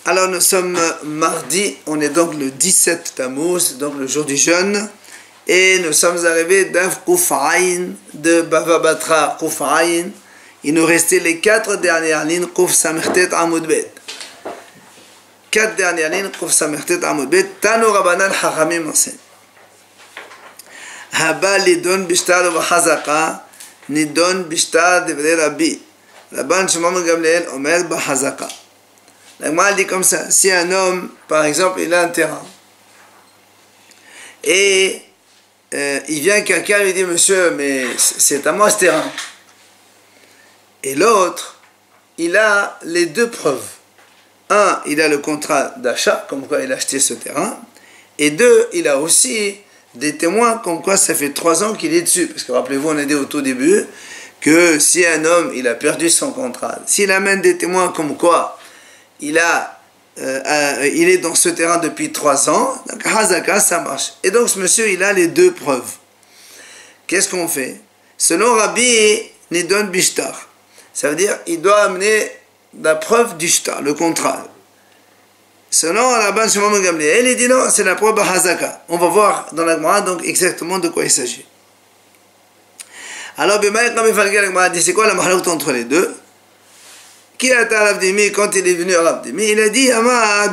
Alors nous sommes mardi, on est donc le 17 Tammuz, donc le jour du jeûne, et nous sommes arrivés d'Af Koufaïn, de Bava Batra Koufaïn. Il nous restait les 4 dernières lignes, Kouf Samertet Amoud Bet. 4 dernières lignes, Kouf Samertet Amoud Bet. Tano Rabbanan Hachamim enseigne. Haba lidon bishtar b'chazaka, nidon bishtar devre Rabbi. Rabban Shimon Gamliel omer b'chazaka. La Gemara dit comme ça, si un homme, par exemple, il a un terrain, et il vient quelqu'un lui dit, monsieur, mais c'est à moi ce terrain. Et l'autre, il a les 2 preuves. Un, il a le contrat d'achat, comme quoi il a acheté ce terrain, et 2, il a aussi des témoins, comme quoi ça fait 3 ans qu'il est dessus. Parce que rappelez-vous, on a dit au tout début, que si un homme, il a perdu son contrat, s'il amène des témoins comme quoi il est dans ce terrain depuis 3 ans, donc Hazaka, ça marche. Et donc ce monsieur, il a les 2 preuves. Qu'est-ce qu'on fait? Selon Rabbi Nidon Bishtar, ça veut dire il doit amener la preuve du shtar, le contrat. Selon Rabban Shimon Gamliel, il dit non, c'est la preuve Hazaka. On va voir dans la Gemara donc exactement de quoi il s'agit. Alors, c'est quoi la mahaloukta entre les deux? Qui a été à Ravdimi quand il est venu à Ravdimi? Il a dit alors,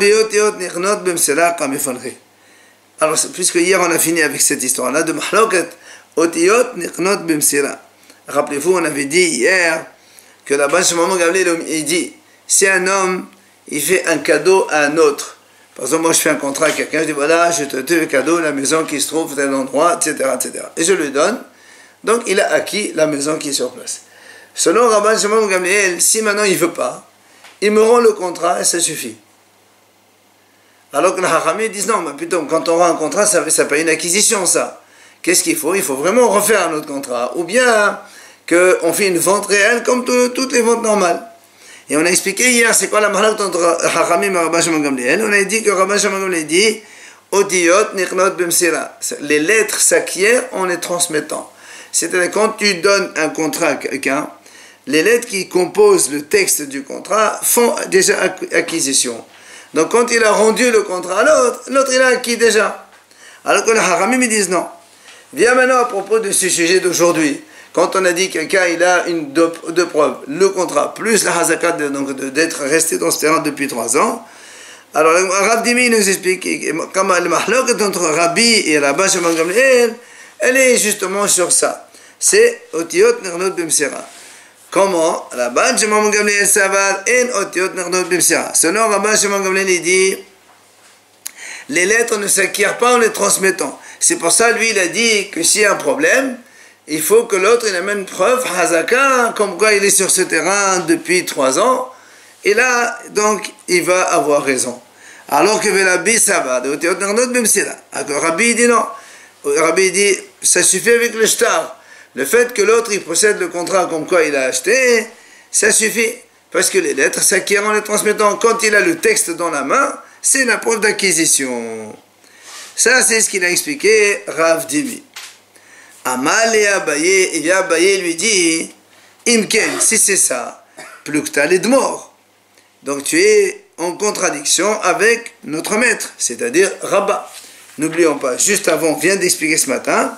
puisque hier on a fini avec cette histoire-là de Mahloket Otiyot Niknot Bimsira. Rappelez-vous, on avait dit hier que la Rabban Shimon Gamliel il dit si un homme il fait un cadeau à un autre, par exemple, moi je fais un contrat à quelqu'un, je dis voilà, je te fais cadeau la maison qui se trouve à tel endroit, etc., etc. Et je lui donne, donc il a acquis la maison qui est sur place. Selon Rabban Shimon Gamliel, si maintenant il ne veut pas, il me rend le contrat et ça suffit. Alors que les Hachamim disent non, mais plutôt quand on rend un contrat, ça paye une acquisition, ça. Qu'est-ce qu'il faut? Il faut vraiment refaire un autre contrat. Ou bien qu'on fait une vente réelle comme toutes les ventes normales. Et on a expliqué hier, c'est quoi la mahalak entre Hachamim et Rabban Shimon Gamliel. On a dit que Rabban Shimon Gamliel dit Otiyot Niknot Bimsira. Les lettres s'acquièrent en les transmettant. C'est-à-dire quand tu donnes un contrat à quelqu'un, les lettres qui composent le texte du contrat font déjà acquisition. Donc quand il a rendu le contrat à l'autre, l'autre il a acquis déjà. Alors que les Haramim ils disent non. Viens maintenant à propos de ce sujet d'aujourd'hui. Quand on a dit que quelqu'un il a deux preuves, le contrat plus la hazaka d'être resté dans ce terrain depuis 3 ans. Alors Rav Dimi nous explique comment le mahlok entre Rabbi et Rabban Shimon Gamliel, elle est justement sur ça. C'est Otiyot Niknot Bimsira. Comment? Rabban Shimon Gamliel savar en Otiyot Niknot Bimsira. Selon Rabban Shimon Gamliel, il dit les lettres ne s'acquièrent pas en les transmettant. C'est pour ça, lui, il a dit que s'il y a un problème, il faut que l'autre il amène une preuve, Hazaka, comme quoi il est sur ce terrain depuis 3 ans. Et là, donc, il va avoir raison. Alors que Rabbi savar, Otiyot Niknot Bimsira. Alors Rabbi dit non. Rabbi dit, ça suffit avec le shtar. Le fait que l'autre, il possède le contrat comme quoi il a acheté, ça suffit. Parce que les lettres s'acquièrent en les transmettant. Quand il a le texte dans la main, c'est la preuve d'acquisition. Ça, c'est ce qu'il a expliqué Rav Dimi. Amal et Abaye, et Abaye lui dit, Imken, si c'est ça, plus que t'as les de mort. Donc tu es en contradiction avec notre maître, c'est-à-dire Rabba. N'oublions pas, juste avant, on vient d'expliquer ce matin,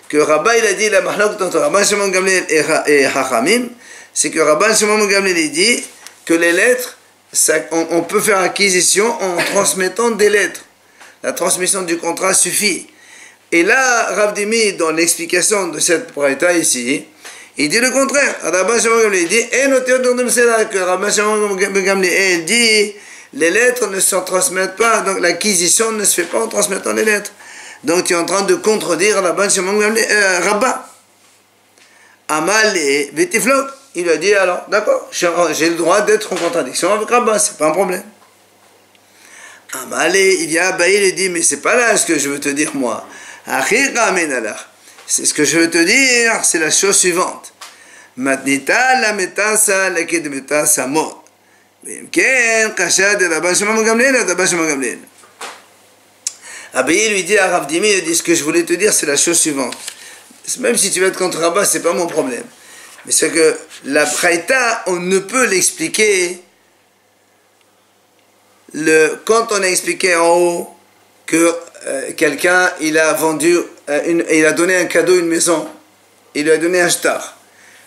que Rabba, il a dit, la mahlok entre Rabban Shimon Gamliel et Hachamim, c'est que Rabban Shimon Gamliel, il dit que les lettres, on peut faire acquisition en transmettant des lettres. La transmission du contrat suffit. Et là, Rav Dimi, dans l'explication de cette braïta ici, il dit le contraire. Rabban Shimon Gamliel, il dit, que Rabban Shimon Gamliel dit, les lettres ne se transmettent pas, donc l'acquisition ne se fait pas en transmettant les lettres. Donc tu es en train de contredire Rabban Shimon Gamliel, Rabba. Amal et Vetiflok, il a dit alors, d'accord, j'ai le droit d'être en contradiction avec Rabba, c'est pas un problème. Amal et il y a Abaye, il dit, mais c'est pas là ce que je veux te dire moi. C'est ce que je veux te dire, c'est la chose suivante. Matnita la metasa la kedmeta samot. Abaye lui dit à Rav Dimi, il dit ce que je voulais te dire, c'est la chose suivante. Même si tu vas être contre Rabba, c'est pas mon problème. Mais c'est que la braïta, on ne peut l'expliquer quand on a expliqué en haut que quelqu'un, il a vendu, il a donné un cadeau, une maison, il lui a donné un shtar.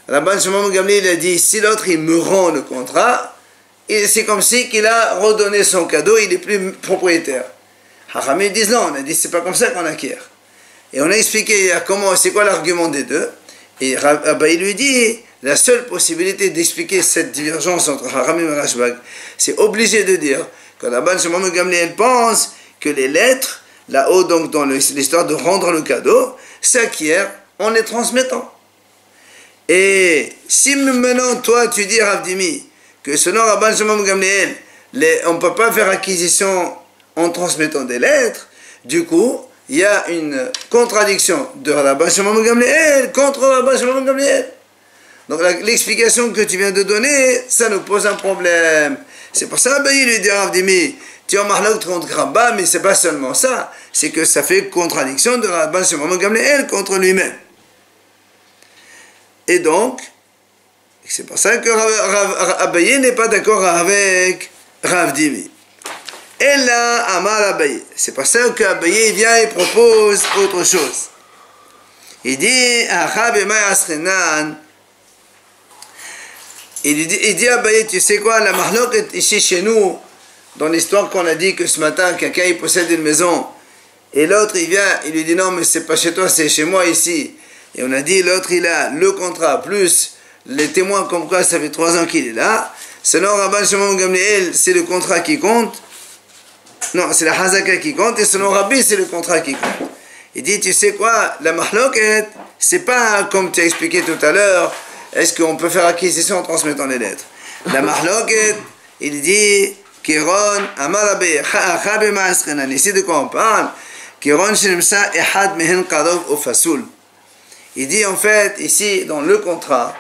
Rabban Shimon ben Gamliel, il a dit, si l'autre, il me rend le contrat, c'est comme si qu'il a redonné son cadeau, il n'est plus propriétaire. Hachamim disent non, on a dit, c'est pas comme ça qu'on acquiert. Et on a expliqué comment, c'est quoi l'argument des deux. Et Abaye lui dit, la seule possibilité d'expliquer cette divergence entre Hachamim et Rashbag, c'est obligé de dire que Rabban Shimon ben Gamliel pense que les lettres, là-haut, donc dans l'histoire de rendre le cadeau, s'acquièrent en les transmettant. Et si maintenant, toi, tu dis, Rav Dimi, que selon Rabban Shimon ben Gamliel, on ne peut pas faire acquisition en transmettant des lettres, du coup, il y a une contradiction de Rabban Shimon ben Gamliel contre Rabban Shimon ben Gamliel. Donc l'explication que tu viens de donner, ça nous pose un problème. C'est pour ça qu'il lui dit à Rav Dimi, tu as mahlok contre Rabba, mais c'est pas seulement ça, c'est que ça fait contradiction de Rabban Shimon ben Gamliel contre lui-même. Et donc, c'est pour ça que Abaye n'est pas d'accord avec Rav Dimi. Et là, Amar Abaye. C'est pour ça qu'Abaye vient et propose autre chose. Il dit, il dit à Abaye, tu sais quoi, la mahlok est ici chez nous, dans l'histoire qu'on a dit que ce matin, quelqu'un il possède une maison, et l'autre il vient, il lui dit non, mais c'est pas chez toi, c'est chez moi ici. Et on a dit, l'autre il a le contrat, plus les témoins comme quoi ça fait 3 ans qu'il est là. Selon Rabban Shimon ben Gamliel, c'est le contrat qui compte. Non, c'est la hazaka qui compte, et selon Rabbi, c'est le contrat qui compte. Il dit, tu sais quoi, la mahloket, c'est pas comme tu as expliqué tout à l'heure, est-ce qu'on peut faire acquisition en transmettant les lettres. La mahloket, il dit, Kiron, Amarabe, Chabe Maasrenan, ici de quoi on parle, Kiron Shemsa, Ehad Mehen Karov ou Fasoul. Il dit en fait, ici, dans le contrat,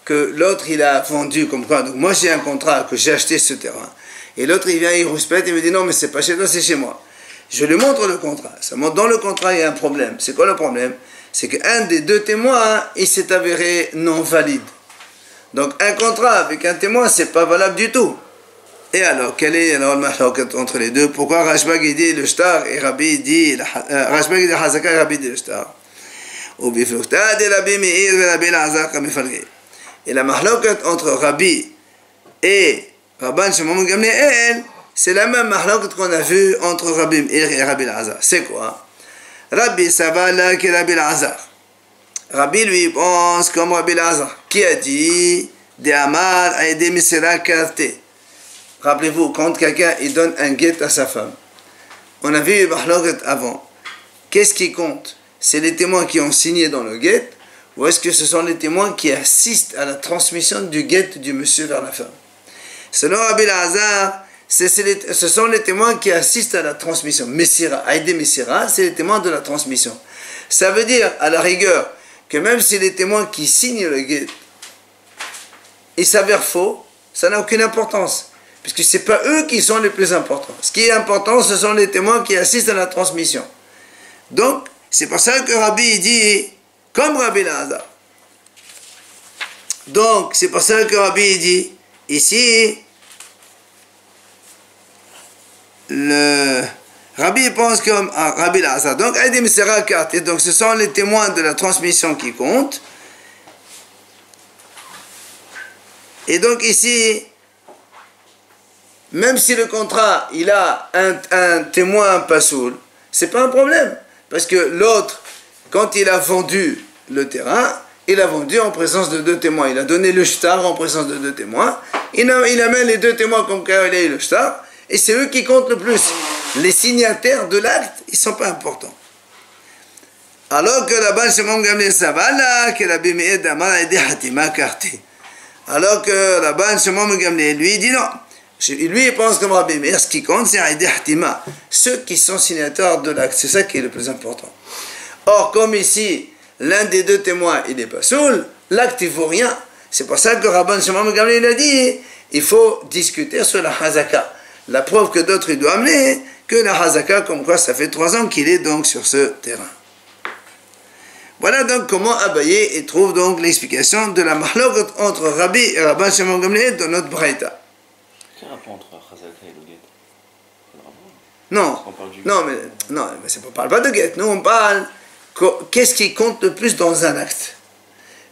que l'autre il a vendu comme quoi. Donc moi j'ai un contrat que j'ai acheté ce terrain. Et l'autre il vient, il rouspète, il me dit non mais c'est pas chez toi, c'est chez moi. Je lui montre le contrat. Seulement dans le contrat il y a un problème. C'est quoi le problème? C'est qu'un des deux témoins, il s'est avéré non valide. Donc un contrat avec un témoin, c'est pas valable du tout. Et alors, quel est le mahloket entre les deux? Pourquoi Rashbag il dit le shtar et Rabbi dit Rashbag il dit Hazaka et Rabbi dit le shtar? Ou biflukta de Rabbi Meir et Rabbi Elazar comme et la mahloket entre Rabbi et Rabban Shimon ben Gamliel, c'est la même mahloket qu'on a vue entre Rabbi Meir et Rabbi Elazar. C'est quoi? Rabbi Savala qui est Rabbi Elazar. Rabbi lui pense comme Rabbi Elazar qui a dit de Amar a aidé Misera Karte. Rappelez-vous, quand quelqu'un il donne un guet à sa femme, on a vu mahloket avant. Qu'est-ce qui compte? C'est les témoins qui ont signé dans le guet, ou est-ce que ce sont les témoins qui assistent à la transmission du guet du monsieur vers la femme? Selon Rabbi Elazar, ce sont les témoins qui assistent à la transmission. Messira, Aïdé Messira, c'est les témoins de la transmission. Ça veut dire, à la rigueur, que même si les témoins qui signent le guet, ils s'avèrent faux, ça n'a aucune importance. Puisque ce n'est pas eux qui sont les plus importants. Ce qui est important, ce sont les témoins qui assistent à la transmission. Donc, c'est pour ça que Rabbi dit, comme Rabbi Elazar. Donc, c'est pour ça que Rabbi dit, ici, Rabbi pense comme Rabbi Elazar. Donc, Aïdim sera carte. Donc, ce sont les témoins de la transmission qui comptent. Et donc, ici, même si le contrat, il a un témoin pasoul, c'est pas un problème. Parce que l'autre, quand il a vendu le terrain, il a vendu en présence de 2 témoins. Il a donné le shtar en présence de 2 témoins. Il amène les 2 témoins comme quand il a eu le shtar. Et c'est eux qui comptent le plus. Les signataires de l'acte, ils ne sont pas importants. Alors que Rabban Shimon ben Gamliel Savala, que Rabbi Meir Damar a aidé Hatima Karté. Alors que Rabban Shimon ben Gamliel, lui, dit non. Lui, il pense comme Rabbi Meir, ce qui compte, c'est Aïdé Hatima. Ceux qui sont signataires de l'acte, c'est ça qui est le plus important. Or, comme ici, l'un des 2 témoins, il n'est pas saoul, l'acte, il ne vaut rien. C'est pour ça que Rabban Shimon ben Gamliel a dit, il faut discuter sur la hazaka. La preuve que d'autres, il doit amener, que la hazaka, comme quoi ça fait 3 ans qu'il est donc sur ce terrain. Voilà donc comment Abaye trouve donc l'explication de la mahlokot entre Rabbi et Rabban Shimon Gamliel dans notre Braïta. Quel rapport entre Chazaka et le guet? Non, non, mais on ne parle pas de guet. Nous, on parle qu'est-ce qui compte le plus dans un acte.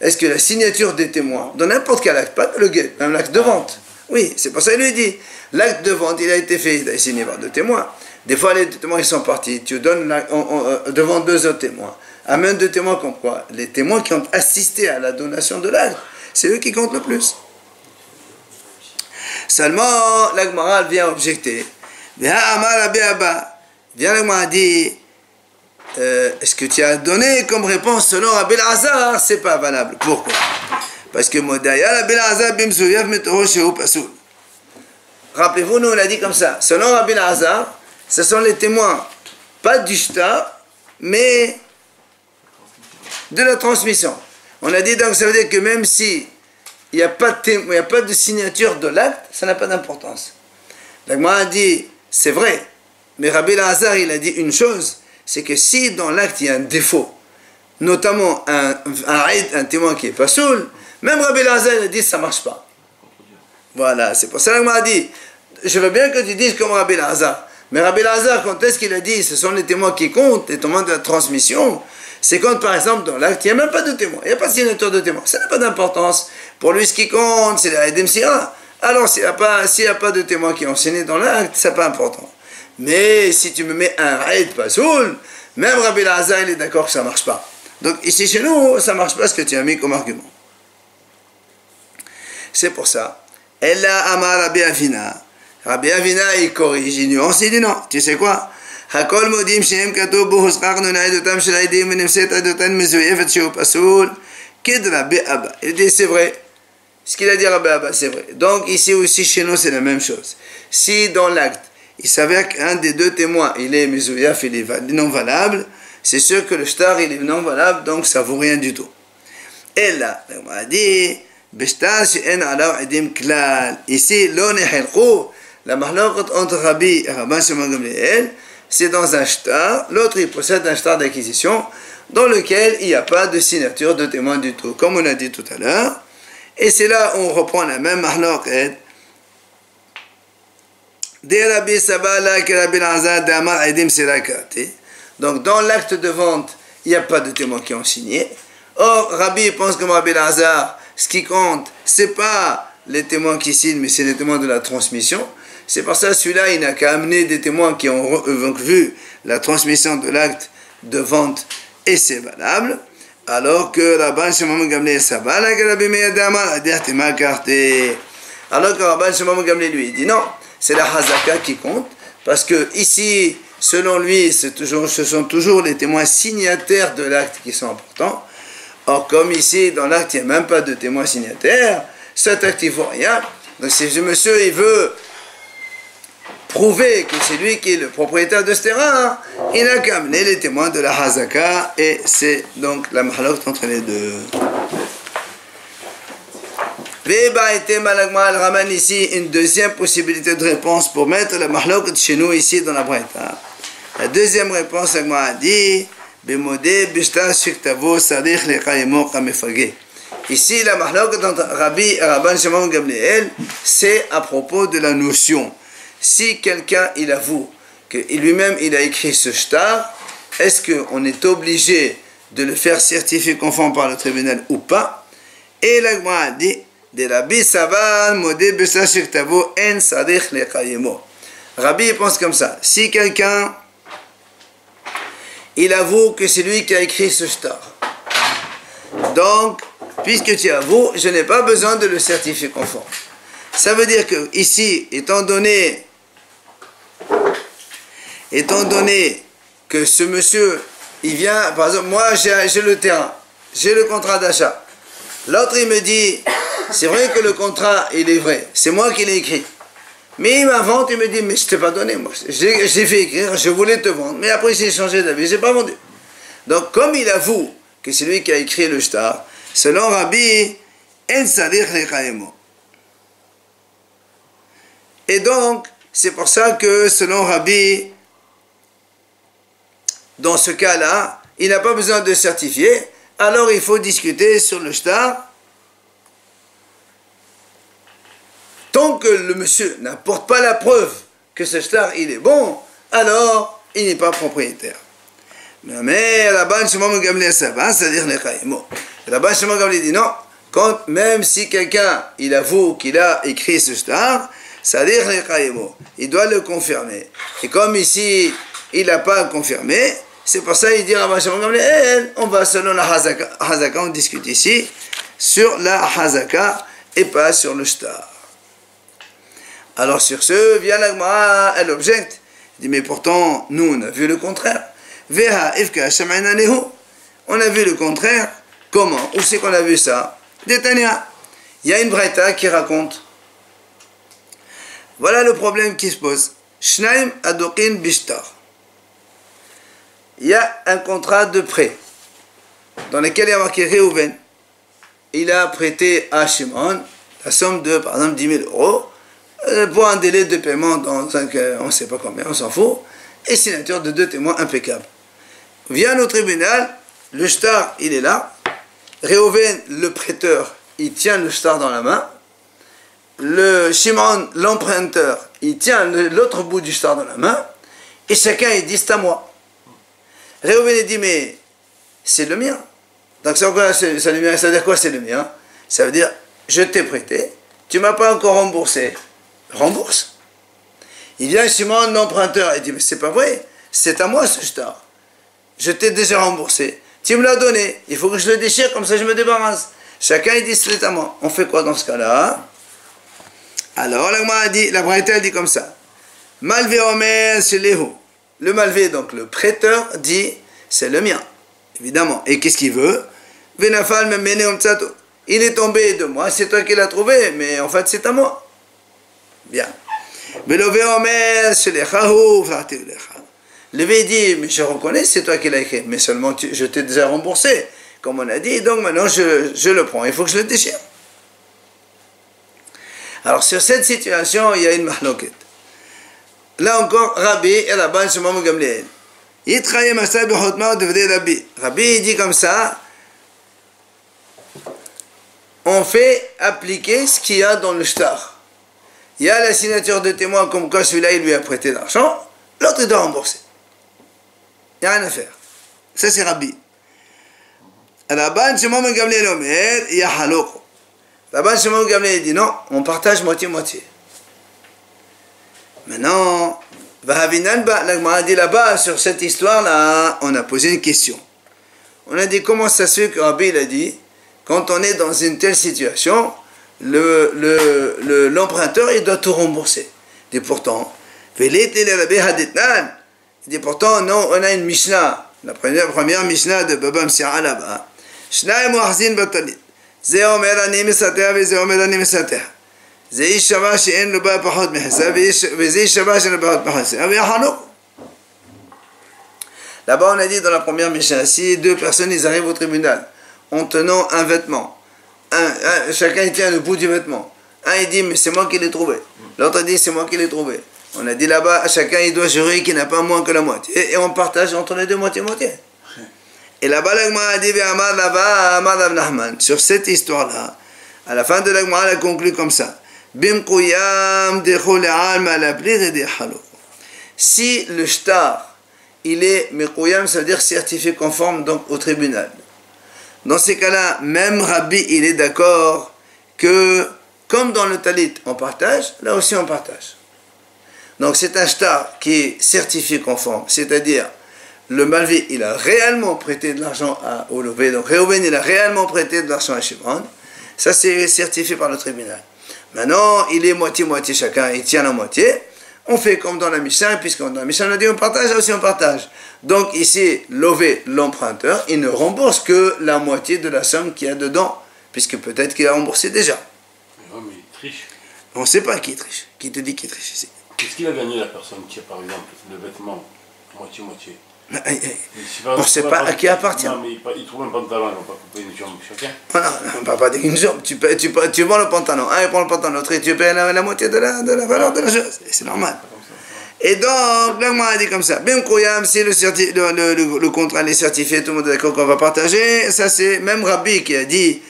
Est-ce que la signature des témoins, dans n'importe quel acte, pas que le guet, même l'acte de vente. Oui, c'est pour ça qu'il lui dit, l'acte de vente, il a été fait, il a signé par deux témoins. Des fois, les témoins, ils sont partis. Tu donnes devant deux autres témoins. Amène deux témoins comme quoi? Les témoins qui ont assisté à la donation de l'acte, c'est eux qui comptent le plus. Seulement, la Gemara vient objecter. Viens, la Gemara dit, est-ce que tu as donné comme réponse selon Rabbi Elazar? C'est pas valable. Pourquoi? Parce que Modaya, Rabbi Elazar, bimsouyav metoro shehu pasoul. Rappelez-vous, nous on a dit comme ça. Selon Rabbi Elazar, ce sont les témoins, pas du shtar, mais de la transmission. On a dit donc, ça veut dire que même si il n'y a pas de signature de l'acte, ça n'a pas d'importance. Donc moi a dit, c'est vrai, mais Rabbi Elazar, il a dit une chose, c'est que si dans l'acte il y a un défaut, notamment un témoin qui est pas saoul, même Rabbi Elazar, il a dit, ça ne marche pas. Voilà, c'est pour ça que moi a dit, je veux bien que tu dises comme Rabbi Elazar, mais Rabbi Elazar, quand est-ce qu'il a dit, ce sont les témoins qui comptent, les témoins de la transmission, c'est quand, par exemple, dans l'acte, il n'y a même pas de témoin, il n'y a pas de signature de témoin, ça n'a pas d'importance. Pour lui, ce qui compte, c'est la Edem Sira. Alors, s'il n'y a pas de témoins qui ont signé dans l'acte, ce n'est pas important. Mais si tu me mets un Raïd Pasoul, même Rabbi Elazar, il est d'accord que ça ne marche pas. Donc, ici, chez nous, ça ne marche pas ce que tu as mis comme argument. C'est pour ça. Ella Amar Rabbi Avina. Rabbi Avina, il corrige, il nuance, il dit non. Tu sais quoi? Hakol modim shehem katou bohusqaq nuna edotam shel aidim menimset edotan mezuyefet shehu pasoul kid Rabbi Abba. Il dit c'est vrai. Ce qu'il a dit Rabbi Abba, c'est vrai. Donc ici aussi chez nous c'est la même chose. Si dans l'acte il s'avère qu'un des deux témoins il est mezuyef, il est non valable, c'est sûr que le shtar il est non valable, donc ça vaut rien du tout. Et là, on a dit b'shtar she'en alav edim klal. Ici lo nehelqu. La mahlokot entre Rabbi et Rabban Shimon Gamliel, c'est dans un shtar, l'autre il possède un shtar d'acquisition dans lequel il n'y a pas de signature de témoin du tout, comme on a dit tout à l'heure. Et c'est là où on reprend la même mahloket. Donc dans l'acte de vente, il n'y a pas de témoins qui ont signé. Or, Rabbi pense comme Rabbi Elazar, ce qui compte, c'est pas les témoins qui signent, mais c'est les témoins de la transmission. C'est pour ça celui-là, il n'a qu'à amener des témoins qui ont vu la transmission de l'acte de vente et c'est valable. Alors que Rabban Shimon Gamliel Sabala, que Rabbi Meir Damar a dit mal carté. Alors que Rabban Shimon Gamliel lui dit non, c'est la Hazaka qui compte parce que ici, selon lui, ce sont toujours les témoins signataires de l'acte qui sont importants. Or, comme ici, dans l'acte, il n'y a même pas de témoins signataires, cet acte, il ne vaut rien. Donc, si ce monsieur, il veut prouver que c'est lui qui est le propriétaire de ce terrain, il n'a qu'à amener les témoins de la Hazaka, et c'est donc la mahalok entre les deux. Veba était malagma, elle ramène ici une deuxième possibilité de réponse pour mettre la mahalok chez nous ici dans la Braïta. La deuxième réponse, elle m'a dit, Bemodé bishta shiktavo sarich lechaimo kamefage. Ici, la mahalok entre Rabbi et Rabban Shimon Gamliel, c'est à propos de la notion. Si quelqu'un, il avoue que lui-même, il a écrit ce shtar, est-ce qu'on est obligé de le faire certifier conforme par le tribunal ou pas? Et la Gemara dit, de Rabbi Savan, modé besa shiktavo en sarich lechayemo. Rabbi pense comme ça. Si quelqu'un, il avoue que c'est lui qui a écrit ce shtar, donc, puisque tu avoues, je n'ai pas besoin de le certifier conforme. Ça veut dire que ici, étant donné que ce monsieur, il vient, par exemple, moi j'ai le terrain, j'ai le contrat d'achat. L'autre il me dit, c'est vrai que le contrat il est vrai, c'est moi qui l'ai écrit. Mais il m'invente, il me dit, mais je ne t'ai pas donné, moi. J'ai fait écrire, je voulais te vendre, mais après j'ai changé d'avis, je n'ai pas vendu. Donc comme il avoue que c'est lui qui a écrit le shtar, selon Rabbi, en sarich lechaemo. Et donc, c'est pour ça que selon Rabbi, dans ce cas-là, il n'a pas besoin de certifier, alors il faut discuter sur le shtar. Tant que le monsieur n'apporte pas la preuve que ce shtar il est bon, alors il n'est pas propriétaire. Mais Rabban Shimon Gamliel Saba, c'est-à-dire les Chaïmo. Rabban Shimon Gamliel dit non, quand même si quelqu'un il avoue qu'il a écrit ce shtar, c'est-à-dire les Chaïmo, il doit le confirmer. Et comme ici il n'a pas confirmé, c'est pour ça qu'il dit Rabban Shimon Gamliel, on va selon la Hazaka, on discute ici sur la Hazaka et pas sur le shtar. Alors sur ce, vient la Gemara, elle objecte. Elle dit mais pourtant, nous on a vu le contraire. On a vu le contraire. Comment? Où c'est qu'on a vu ça? Détania. Il y a une braïta qui raconte. Voilà le problème qui se pose. Shnaim adokin bishtar. Il y a un contrat de prêt dans lequel il y a marqué Réhouven. Il a prêté à Shimon la somme de, par exemple, 10 000 euros pour un délai de paiement dans on ne sait pas combien, on s'en fout, et signature de 2 témoins impeccables. Vient au tribunal, le shtar, il est là, Réhouven, le prêteur, il tient le shtar dans la main, le Shimon, l'emprunteur, il tient l'autre bout du shtar dans la main, et chacun, il dit, c'est à moi. Réhouven, il dit, mais c'est le mien. Donc ça veut dire quoi, c'est le mien? Ça veut dire, je t'ai prêté, tu ne m'as pas encore remboursé. Rembourse. Il vient Shimon, l'emprunteur, il dit, mais c'est pas vrai, c'est à moi ce shtar. Je t'ai déjà remboursé. Tu me l'as donné, il faut que je le déchire, comme ça je me débarrasse. Chacun il dit, c'est à moi. On fait quoi dans ce cas-là? Alors la braïta dit comme ça. Malvé omer chez Léhu. Le malvé, donc le prêteur, dit, c'est le mien, évidemment. Et qu'est-ce qu'il veut? Venafal me mene omtsato. Il est tombé de moi, c'est toi qui l'as trouvé, mais en fait c'est à moi. Bien. Lévi dit, mais je reconnais, c'est toi qui l'as écrit, mais seulement je t'ai déjà remboursé, comme on a dit, donc maintenant je le prends, il faut que je le déchire. Alors sur cette situation, il y a une mahloket. Là encore, Rabbi et Rabban Shimon Gamliel. Rabbi dit comme ça, on fait appliquer ce qu'il y a dans le shtar. Il y a la signature de témoin comme quoi celui-là il lui a prêté l'argent, l'autre il doit rembourser. Il n'y a rien à faire. Ça c'est Rabbi. Rabban Shimon Gamliel Omer, il y a haloko. Rabban Shimon Gamliel dit non, on partage moitié-moitié. Maintenant, la Gemara dit là-bas, sur cette histoire-là, on a posé une question. On a dit comment ça se fait que Rabbi il a dit, quand on est dans une telle situation, l'emprunteur il doit tout rembourser. Et pourtant, il dit pourtant non, on a une Mishnah, la première Mishnah de Baba Msira là-bas. Shnaim muachzin batalit. Ze omer ani mesater ve ze omer ani mesater. Ze ish shava she'en lo ba pachot mehesa ve ze ish shava she'en lo ba pachot mehesa. Ve yachalo. Là-bas on a dit dans la première Mishnah, si deux personnes ils arrivent au tribunal en tenant un vêtement, chacun il tient le bout du vêtement. Un il dit mais c'est moi qui l'ai trouvé. L'autre dit c'est moi qui l'ai trouvé. On a dit là-bas, chacun il doit jurer qu'il n'a pas moins que la moitié. Et on partage entre les deux moitié-moitié. Et là-bas, l'Agma a dit sur cette histoire-là, à la fin de l'Agma, elle a conclu comme ça. Si le shtar, il est mekouyam, ça veut dire certifié conforme donc au tribunal. Dans ces cas-là, même Rabbi, il est d'accord que, comme dans le talit, on partage, là aussi on partage. Donc c'est un shtar qui est certifié conforme, c'est-à-dire le malvé, il a réellement prêté de l'argent au lové, donc Réhouven, il a réellement prêté de l'argent à Shimon, ça c'est certifié par le tribunal. Maintenant, il est moitié-moitié chacun, il tient la moitié, on fait comme dans la Mishnah, puisque dans la Mishnah on a dit on partage, là aussi on partage. Donc ici, lové, l'emprunteur, il ne rembourse que la moitié de la somme qu'il y a dedans, puisque peut-être qu'il a remboursé déjà. Non mais il triche. On ne sait pas qui triche, qui te dit qu'il triche ici. Qu'est-ce qu'il a gagné la personne qui a par exemple le vêtement moitié-moitié? On ne sait pas à qui appartient. Non, mais il trouve un pantalon, ils vont pas couper une jambe chacun. Non, on ne va pas dire une jambe. Tu vends le pantalon, un il prend le pantalon, l'autre tu payes la moitié de la valeur de la chose. C'est normal. Et donc, l'Agma a dit comme ça. Bim Koyam, si le contrat est certifié, tout le monde est d'accord qu'on va partager. Ça, c'est même Rabbi qui a dit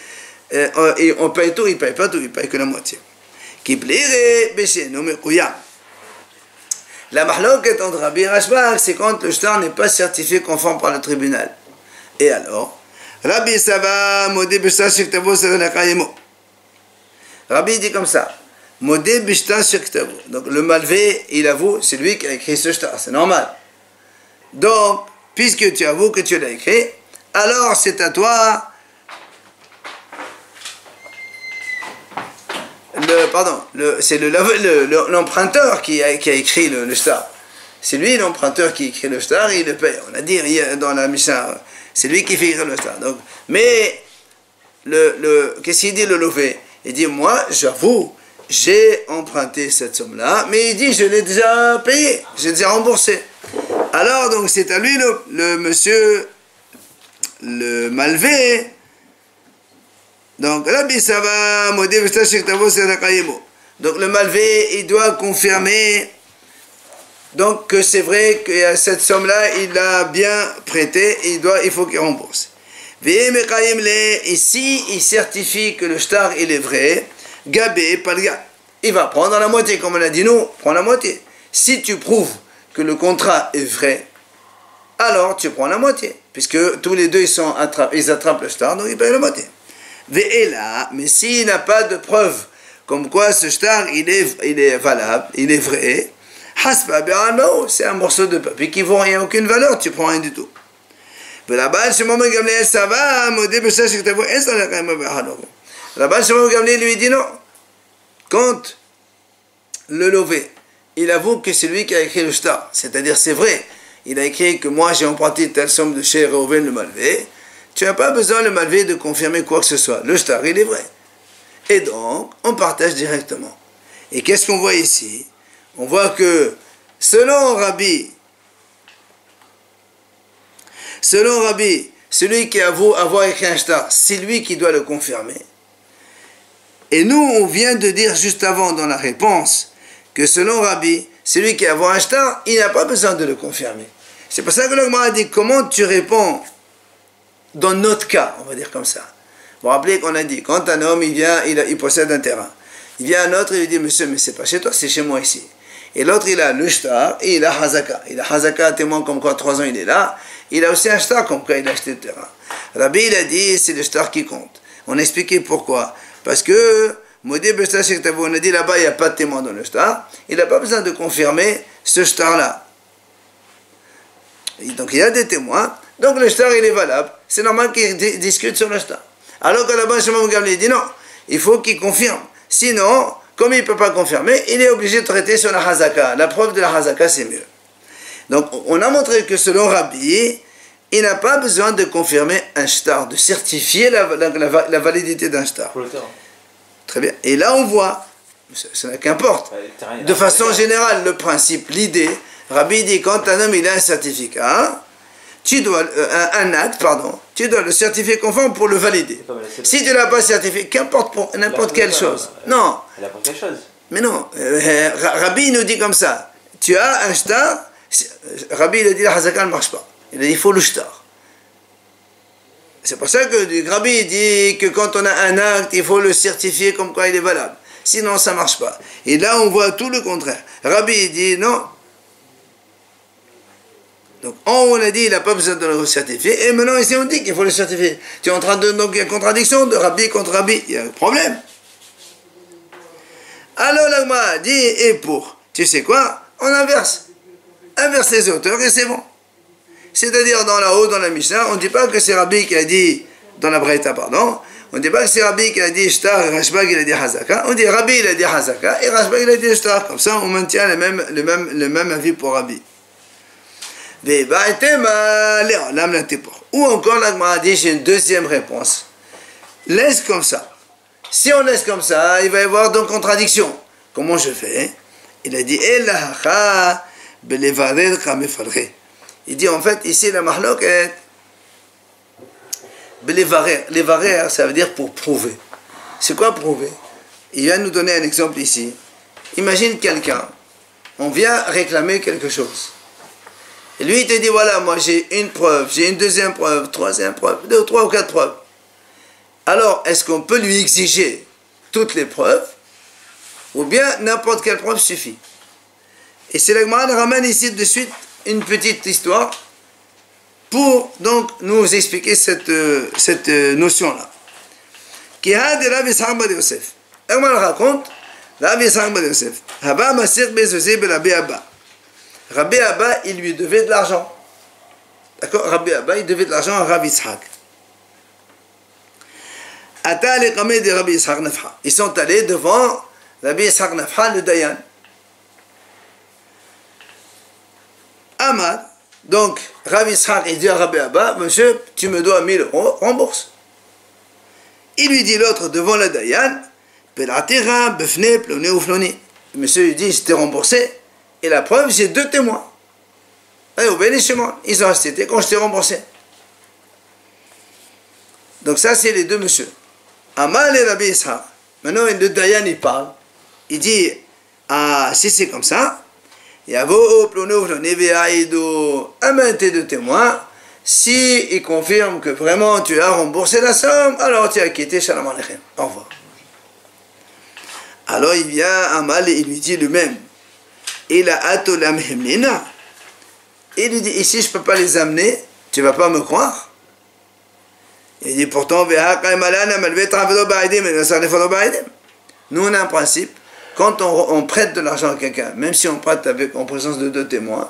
on paye tout, il paye pas tout, il paye que la moitié. Qui plairait, Béché, nommé Koyam. La mahloket entre Rabbi et Rashbag, c'est quand le shtar n'est pas certifié conforme par le tribunal. Et alors, Rabbi Sava, Modé Bishtar Shektavo, Sadalakayemo. Rabbi dit comme ça. Modé Bishtar Shektavo. Donc le malvé, il avoue, c'est lui qui a écrit ce shtar, c'est normal. Donc, puisque tu avoues que tu l'as écrit, alors c'est à toi. C'est l'emprunteur qui a écrit le shtar. C'est lui l'emprunteur qui écrit le shtar et il le paye. On a dit dans la Mishnah, c'est lui qui fait écrire le shtar. Donc, mais qu'est-ce qu'il dit le lové? Il dit moi j'avoue, j'ai emprunté cette somme-là, mais il dit je l'ai déjà payé, j'ai déjà remboursé. Alors donc c'est à lui le monsieur le malvé. Donc, Rabbi Sava, Modé Bishtar Shektavo, Sadalakayemo. Donc, le malvé, il doit confirmer donc que c'est vrai que cette somme-là, il l'a bien prêté, il faut qu'il rembourse. Ici, il certifie que le shtar, il est vrai. Gabé, Palga. Il va prendre la moitié, comme on a dit nous, prends la moitié. Si tu prouves que le contrat est vrai, alors tu prends la moitié. Puisque tous les deux, ils attrapent le shtar, donc ils payent la moitié. Mais s'il n'a pas de preuve comme quoi ce shtar il est valable, il est vrai, c'est un morceau de papier qui ne vaut rien, aucune valeur, tu prends rien du tout. Là-bas, lui dit non. Quand le lové, il avoue que c'est lui qui a écrit le shtar, c'est-à-dire c'est vrai, il a écrit que moi j'ai emprunté telle somme de chez Reuven le malvé. Tu n'as pas besoin, le malvé, de confirmer quoi que ce soit. Le shtar, il est vrai. Et donc, on partage directement. Et qu'est-ce qu'on voit ici? On voit que, selon Rabbi, celui qui avoue avoir écrit un shtar, c'est lui qui doit le confirmer. Et nous, on vient de dire juste avant dans la réponse que selon Rabbi, celui qui avoue un shtar, il n'a pas besoin de le confirmer. C'est pour ça que l'Agma a dit, comment tu réponds dans notre cas, on va dire comme ça. Vous vous rappelez qu'on a dit, quand un homme, il vient, il possède un terrain. Il vient un autre, il lui dit, monsieur, mais c'est pas chez toi, c'est chez moi ici. Et l'autre, il a le shtar et il a Hazaka. Il a Hazaka, témoin comme quoi 3 ans il est là. Il a aussi un shtar comme quoi il a acheté le terrain. Rabbi, il a dit, c'est le shtar qui compte. On a expliqué pourquoi. Parce que, Modé Bishtar Shektavo, on a dit là-bas, il n'y a pas de témoin dans le shtar. Il n'a pas besoin de confirmer ce shtar-là. Donc il y a des témoins. Donc le shtar, il est valable. C'est normal qu'il discute sur le shtar. Alors que là-bas, Shimon Gamliel dit non, il faut qu'il confirme. Sinon, comme il ne peut pas confirmer, il est obligé de traiter sur la Hazaka. La preuve de la Hazaka, c'est mieux. Donc, on a montré que selon Rabbi, il n'a pas besoin de confirmer un shtar, de certifier la validité d'un shtar. Pour le terrain. Très bien. Et là, on voit, ça n'a qu'importe. De façon générale, le principe, l'idée, Rabbi dit, quand un homme il a un certificat, tu dois, tu dois le certifier conforme pour le valider. Si tu ne l'as pas certifié, qu'importe pour n'importe quelle chose. Non. N'importe quelle chose. Mais non. Rabbi nous dit comme ça. Tu as un shtar. Rabbi il a dit la Hazaka ne marche pas. Il a dit il faut le shtar. C'est pour ça que Rabbi dit que quand on a un acte, il faut le certifier comme quoi il est valable. Sinon ça ne marche pas. Et là on voit tout le contraire. Rabbi dit non. Donc, on a dit il n'a pas besoin de le certifier, et maintenant ici on dit qu'il faut le certifier. Tu es en train de. Donc il y a une contradiction de Rabbi contre Rabbi, il y a un problème. Alors l'Agma dit, et pour, tu sais quoi? On inverse les auteurs et c'est bon. C'est-à-dire dans la haut, dans la Mishnah, on ne dit pas que c'est Rabbi qui a dit, dans la Braïta, pardon, on ne dit pas que c'est Rabbi qui a dit Shtar et Rashbag il a dit Hazaka, on dit Rabbi il a dit Hazaka et Rashbag il a dit Shtar. Comme ça on maintient le même avis pour Rabbi. Ou encore l'Agma a dit, j'ai une deuxième réponse. Laisse comme ça. Si on laisse comme ça, il va y avoir donc contradiction. Comment je fais? Il a dit, il dit en fait, ici la mahloket, levarer, ça veut dire pour prouver. C'est quoi prouver? Il vient nous donner un exemple ici. Imagine quelqu'un on vient réclamer quelque chose. Et lui, il te dit, voilà, moi j'ai une preuve, j'ai une deuxième preuve, troisième preuve, 2, 3 ou 4 preuves. Alors, est-ce qu'on peut lui exiger toutes les preuves, ou bien n'importe quelle preuve suffit? Et c'est la Gemara ramène ici de suite une petite histoire pour donc nous expliquer cette notion-là. Qui a de Rabbi Yitzhak bar Yosef. La Gemara raconte, Rabbi Yitzhak bar Yosef, Haba Masir Bezosé be Rabbi Abba. Rabbi Abba, il lui devait de l'argent. D'accord? Rabbi Abba, il devait de l'argent à Rabbi Yitzhak. Ata les Kameh de Rabbi Yitzhak Nafha. Ils sont allés devant Rabbi Yitzhak Nafha, le Dayan. Amar, donc Rabbi Yitzhak, il dit à Rabbi Abba, monsieur, tu me dois 1000 euros, rembourse. Il lui dit l'autre devant le Dayan, Pelatira, Befne, Ploné ou Floni. Monsieur lui dit, je t'ai remboursé. Et la preuve, j'ai 2 témoins. Et au bénéchement, ils ont assisté quand je t'ai remboursé. Donc ça, c'est les deux messieurs. Amal et Rabbi Yitzhak. Maintenant, le Dayan, il parle. Il dit, ah, si c'est comme ça, Yavo, Plono, Ploné, Veaïdo, amène tes 2 témoins. Si il confirme que vraiment tu as remboursé la somme, alors tu as quitté Shalom Aleichem. Au revoir. Alors il vient Amal et il lui dit le même. Il a atolam hemlina. Il lui dit, ici je ne peux pas les amener, tu ne vas pas me croire. Il dit, pourtant, nous on a un principe, quand on prête de l'argent à quelqu'un, même si on prête en présence de 2 témoins,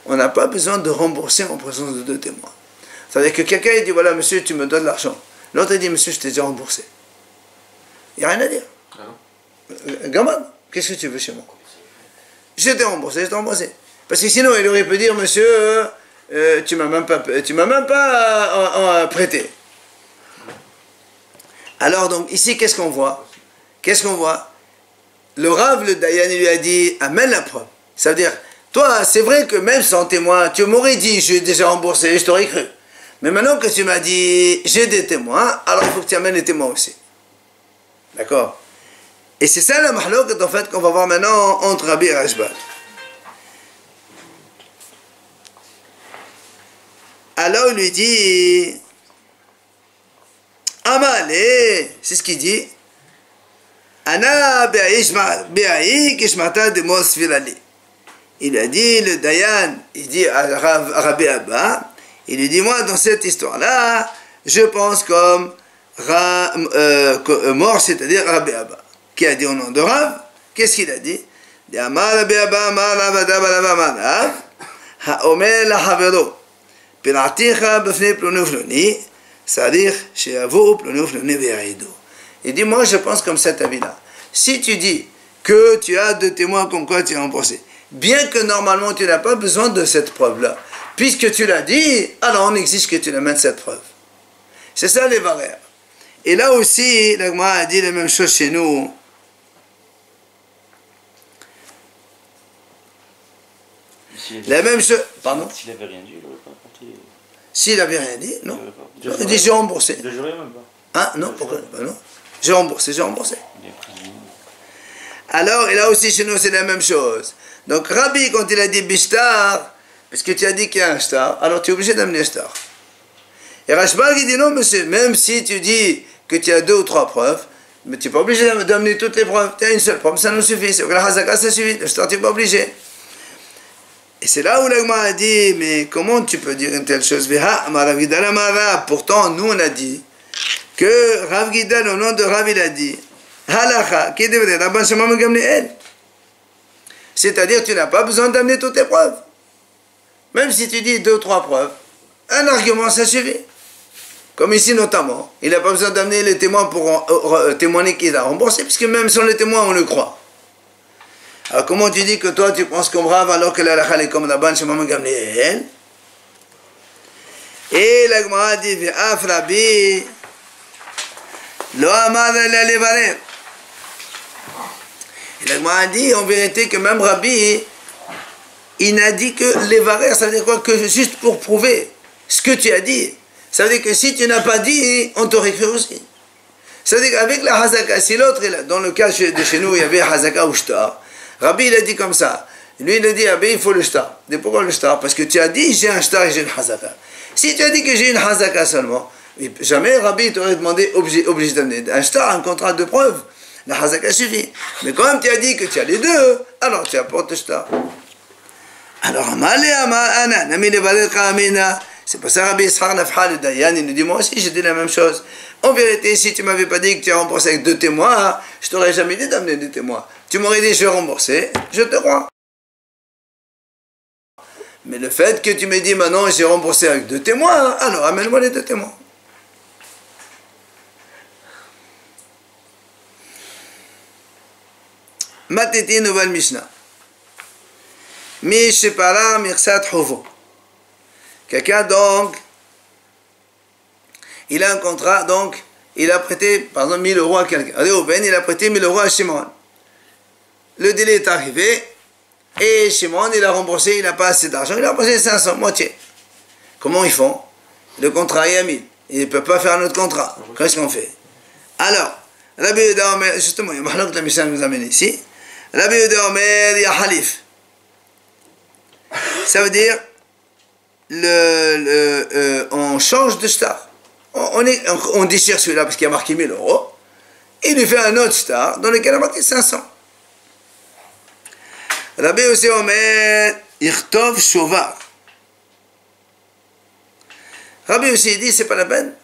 on n'a pas besoin de rembourser en présence de 2 témoins. C'est-à-dire que quelqu'un il dit, voilà monsieur, tu me donnes de l'argent. L'autre il dit, monsieur, je t'ai déjà remboursé. Il n'y a rien à dire. Gamin, qu'est-ce que tu veux chez moi? Je t'ai remboursé, je t'ai remboursé. Parce que sinon, il aurait pu dire, monsieur, tu m'as même pas prêté. Alors, donc, ici, qu'est-ce qu'on voit? Qu'est-ce qu'on voit? Le Rav, le Dayan, il lui a dit, amène la preuve. Ça veut dire, toi, c'est vrai que même sans témoin, tu m'aurais dit, j'ai déjà remboursé, je t'aurais cru. Mais maintenant que tu m'as dit, j'ai des témoins, alors il faut que tu amènes les témoins aussi. D'accord? Et c'est ça la mahlokat en fait qu'on va voir maintenant entre Rabbi et Rashbal. Alors il lui dit, Amalé, c'est ce qu'il dit, Ana be'aï kishmata de mosfilali. Il a dit, le Dayan, il dit à Rabbi Abba, il lui dit, moi dans cette histoire-là, je pense comme mort, c'est-à-dire Rabbi Abba. Qui a dit au nom de Rav, qu'est-ce qu'il a dit? Il dit, moi je pense comme cet avis-là. Si tu dis que tu as 2 témoins comme quoi tu es remboursé, bien que normalement tu n'as pas besoin de cette preuve-là, puisque tu l'as dit, alors on exige que tu amènes cette preuve. C'est ça les barrières. Et là aussi, la Gemara a dit la même chose chez nous. La même chose. Pardon? S'il n'avait rien dit, il n'aurait pas compté. S'il n'avait rien dit, non. Il a dit j'ai remboursé. Il ne jurait même pas. Ah non, pourquoi? Ben non. J'ai remboursé, j'ai remboursé. Alors, et là aussi chez nous, c'est la même chose. Donc, Rabbi, quand il a dit Bishtar, parce que tu as dit qu'il y a un shtar, alors tu es obligé d'amener un shtar. Et Rashbal qui dit non, monsieur, même si tu dis que tu as 2 ou 3 preuves, mais tu n'es pas obligé d'amener toutes les preuves. Tu as une seule preuve, ça nous suffit. C'est que la Hazaka, ça suffit. Le shtar, tu n'es pas obligé. Et c'est là où l'Agma a dit, mais comment tu peux dire une telle chose? Pourtant, nous on a dit que Rav Gidal, au nom de Rav, il a dit, c'est-à-dire tu n'as pas besoin d'amener toutes les preuves. Même si tu dis 2 ou 3 preuves, un argument ça suffit. Comme ici notamment, il n'a pas besoin d'amener les témoins pour témoigner qu'il a remboursé, puisque même sans les témoins on le croit. Alors comment tu dis que toi tu penses comme Rav alors que la halakha est comme Rabban Shimon Gamliel? Et la Gemara dit Ve'af Rabbi lo amar la levarer. Et la Gemara dit en vérité que même Rabbi il n'a dit que levarer, ça veut dire quoi? Que juste pour prouver ce que tu as dit. Ça veut dire que si tu n'as pas dit, on t'aurait cru aussi. Ça veut dire qu'avec la Hazaka, si l'autre est là, dans le cas de chez nous il y avait Hazaka ou Shtar, Rabbi il a dit comme ça, Lui, il a dit, ah ben, il faut le shtar. Il dit, pourquoi le shtar? Parce que tu as dit, j'ai un shtar et j'ai une hazaka. Si tu as dit que j'ai une hazaka seulement, jamais Rabbi t'aurait demandé, obligé d'amener un shtar, un contrat de preuve. La hazaka suffit. Mais quand même, tu as dit que tu as les deux, alors tu apportes le shtar. Alors, c'est pour ça Rabbi Ishaq Nafha le Dayan, il nous dit, moi aussi j'ai dit la même chose. En vérité, si tu m'avais pas dit que tu as remboursé avec 2 témoins, je t'aurais jamais dit d'amener 2 témoins. Tu m'aurais dit je vais rembourser, je te crois. Mais le fait que tu m'aies dit maintenant j'ai remboursé avec 2 témoins, alors amène-moi les 2 témoins. Mateti nouvelle Mishnah. Mishepara mirsat hovo. Quelqu'un donc, il a un contrat, donc il a prêté par exemple 1000 euros à quelqu'un. Réhouven, il a prêté 1000 euros à Shimon. Le délai est arrivé et Shimon il a remboursé, il n'a pas assez d'argent, il a remboursé 500, moitié. Comment ils font? Le contrat est à 1000. Il ne peut pas faire un autre contrat. Qu'est-ce qu'on fait? Alors, Rabbi Yehuda Omer, justement, il y a Mahlok la Mishnah nous amène ici. Rabbi Yehuda Omer, il y a Halif. Ça veut dire on change de star. On déchire celui-là parce qu'il a marqué 1000 euros. Il lui fait un autre star dans lequel il a marqué 500. Rabbi aussi Omer, Irtov Shovar. Rabbi aussi dit, c'est pas la peine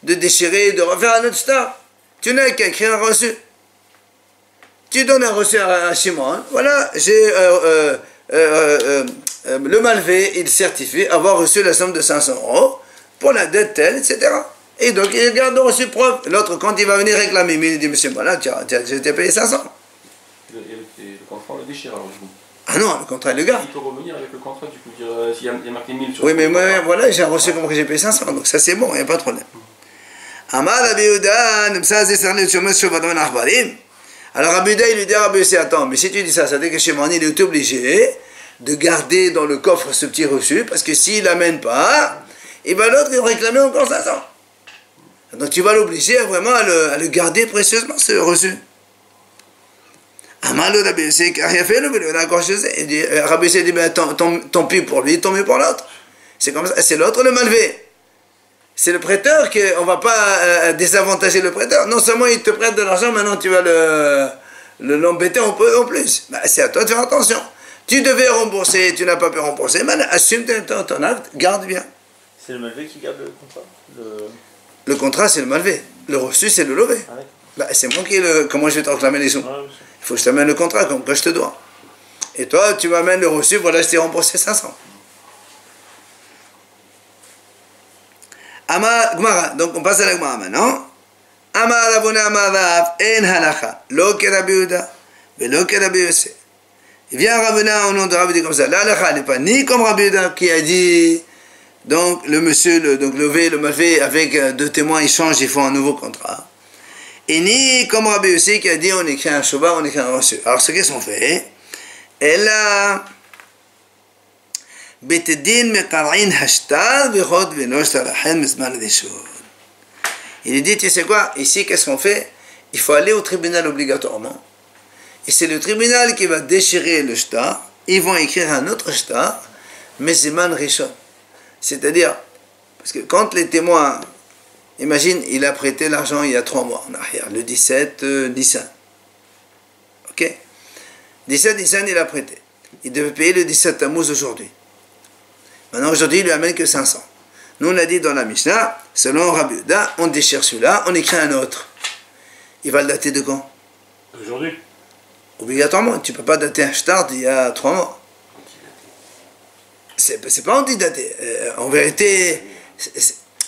de déchirer, de refaire un autre star. Tu n'as qu'à écrire un reçu. Tu donnes un reçu à Shimon. Voilà, j'ai le malvé, il certifie avoir reçu la somme de 500 euros pour la dette telle, etc. Et donc il garde le reçu preuve. L'autre, quand il va venir réclamer, il dit, monsieur, voilà, je t'ai payé 500. Le contrat, on le déchire alors du coup. Ah non, le contrat, il le garde. Il peut revenir avec le contrat, du coup, dire s'il y a marqué 1000 sur oui, le mais contrat. moi, voilà, j'ai un reçu comme que j'ai payé 500, donc ça c'est bon, il n'y a pas de problème. Amar Rabbi Yehuda, alors Rabbi Yehuda, il lui dit à Rabbi Yossi, attends, mais si tu dis ça, ça veut dire que Shimon, il est obligé de garder dans le coffre ce petit reçu, parce que s'il l'amène pas, et ben l'autre, il va réclamer encore 500. Donc tu vas l'obliger vraiment à le garder précieusement, ce reçu. Amar Rabbi Yossi, il a fait le d'accord, je sais. Rabbi Yossi dit, ben, tant pis pour lui, tant mieux pour l'autre. C'est comme ça, c'est l'autre le malvé. C'est le prêteur qu'on ne va pas désavantager le prêteur. Non seulement il te prête de l'argent, maintenant tu vas l'embêter en plus. Bah, c'est à toi de faire attention. Tu devais rembourser, tu n'as pas pu rembourser, maintenant assume ton acte, garde bien. C'est le malvé qui garde le contrat Le contrat, c'est le malvé. Le reçu, c'est le levé. Ah, d'accord. Bah, c'est moi qui comment je vais te réclamer les sous? Ouais, Il faut que je t'amène le contrat, comme que je te dois. Et toi, tu m'amènes le reçu, voilà, je t'ai remboursé 500. Amar Gmara, donc on passe à la Gmara maintenant. Amar Rabuna Amar Rav, en halacha, lo ke Rabbi Yehuda, velo ke Rabbi Yossi. Il vient Rabuna au nom de Rabbi, dit comme ça. La halacha n'est pas ni comme Rabbi Yehuda qui a dit, donc le monsieur, donc le malvé avec 2 témoins, ils changent, ils font un nouveau contrat. Et ni comme Rabbi Yossi qui a dit, on écrit un shova, on écrit un reçu. Alors ce qu'ils ont fait, elle a il dit, tu sais quoi, ici, qu'est-ce qu'on fait? Il faut aller au tribunal obligatoirement. Et c'est le tribunal qui va déchirer le shtar. Ils vont écrire un autre shtar, Meziman Rishon. C'est-à-dire, parce que quand les témoins, imagine, il a prêté l'argent il y a 3 mois en arrière, le 17 Nissan. Ok? 17 Nissan, il a prêté. Il devait payer le 17 Tammuz aujourd'hui. Maintenant, aujourd'hui, il lui amène que 500. Nous, on a dit dans la Mishnah, selon Rabbi Yehuda, on déchire celui-là, on écrit un autre. Il va le dater de quand? Aujourd'hui. Obligatoirement, tu ne peux pas dater un shtar d'il y a 3 mois. C'est pas anti-daté. En vérité,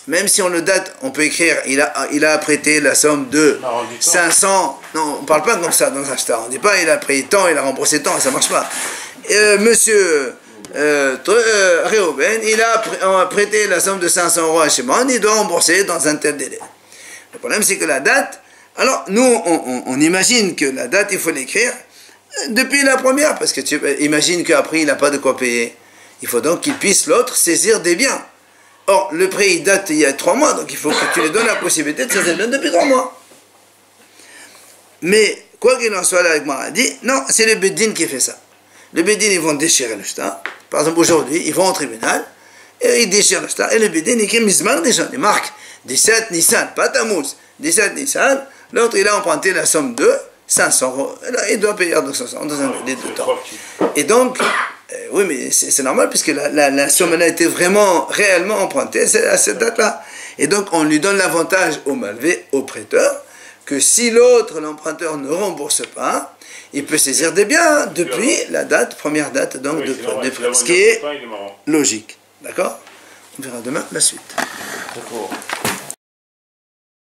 même si on le date, on peut écrire, il a prêté la somme de 500. Non, on ne parle pas comme ça dans un shtar. On ne dit pas, il a pris tant, il a remboursé tant, ça ne marche pas. Monsieur Réhouven, il a prêté la somme de 500 euros à Shimon, il doit rembourser dans un tel délai. Le problème, c'est que la date, alors nous, on imagine que la date, il faut l'écrire depuis la première, parce que tu imagines qu'après, il n'a pas de quoi payer. Il faut donc qu'il puisse l'autre saisir des biens. Or, le prêt, il date il y a 3 mois, donc il faut que tu lui donnes la possibilité de saisir les biens depuis 3 mois. Mais, quoi qu'il en soit, là, avec moi, dit, non, c'est le Beddin qui fait ça. le Bédine, ils vont déchirer le shtar. Par exemple, aujourd'hui, ils vont au tribunal, et ils déchirent le shtar, et le Bédine, il écrit Mizmar déjà, il marque 17 Nissan, pas Tammuz, 17 Nissan, l'autre, il a emprunté la somme de 500 euros. Là, il doit payer dans 500 dans un délai de temps. Et donc, oui, mais c'est normal, puisque la somme, elle a été vraiment, réellement empruntée à cette date-là. Et donc, on lui donne l'avantage au malvé, au prêteur, que si l'autre, l'emprunteur, ne rembourse pas, il peut saisir des biens depuis la date, première date, donc, Oui, de prêt. Ce qui est logique. D'accord? On verra demain la suite. D'accord.